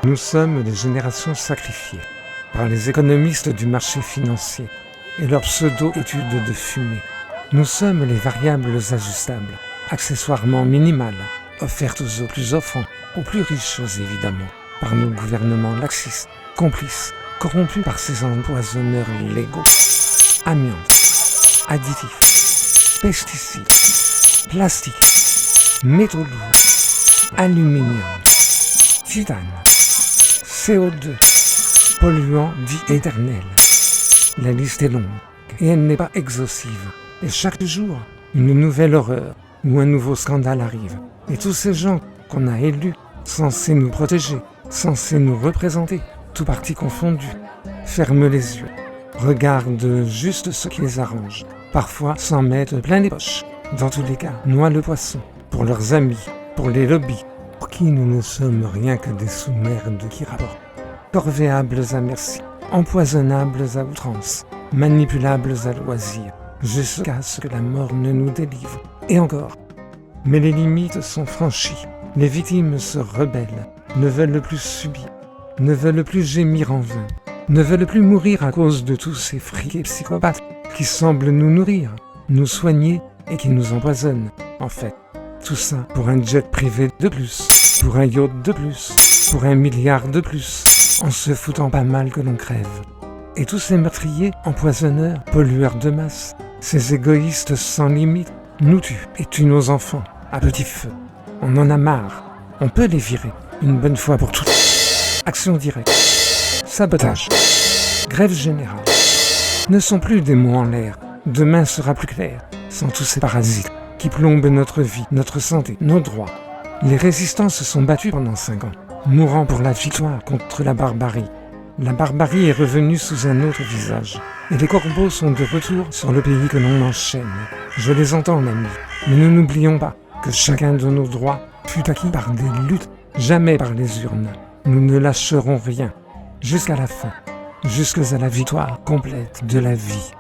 Nous sommes les générations sacrifiées par les économistes du marché financier et leurs pseudo-études de fumée. Nous sommes les variables ajustables, accessoirement minimales, offertes aux plus offrants, aux plus riches évidemment, par nos gouvernements laxistes, complices, corrompus par ces empoisonneurs légaux. Amiante, additifs, pesticides, plastique, métaux lourds, aluminium, titane, CO2, polluants dits éternels. La liste est longue et elle n'est pas exhaustive. Et chaque jour, une nouvelle horreur ou un nouveau scandale arrive. Et tous ces gens qu'on a élus, censés nous protéger, censés nous représenter, tout parti confondu, ferment les yeux, regardent juste ce qui les arrange, parfois s'en mettent plein les poches. Dans tous les cas, noient le poisson, pour leurs amis, pour les lobbies, pour qui nous ne sommes rien que des sous-merdes qui rapportent. Corvéables à merci, empoisonnables à outrance, manipulables à loisir, jusqu'à ce que la mort ne nous délivre. Et encore. Mais les limites sont franchies, les victimes se rebellent, ne veulent plus subir, ne veulent plus gémir en vain, ne veulent plus mourir à cause de tous ces friqués psychopathes qui semblent nous nourrir, nous soigner et qui nous empoisonnent, en fait. Tout ça pour un jet privé de plus, pour un yacht de plus, pour 1 milliard de plus, en se foutant pas mal que l'on crève. Et tous ces meurtriers, empoisonneurs, pollueurs de masse, ces égoïstes sans limite, nous tuent et tuent nos enfants, à petit feu. On en a marre. On peut les virer, une bonne fois pour toutes. Action directe, sabotage, grève générale, ne sont plus des mots en l'air. Demain sera plus clair, sans tous ces parasites qui plombent notre vie, notre santé, nos droits. Les résistants se sont battus pendant 5 ans, mourant pour la victoire contre la barbarie. La barbarie est revenue sous un autre visage, et les corbeaux sont de retour sur le pays que l'on enchaîne. Je les entends, amis, mais nous n'oublions pas que chacun de nos droits fut acquis par des luttes, jamais par les urnes. Nous ne lâcherons rien, jusqu'à la fin, jusqu'à la victoire complète de la vie.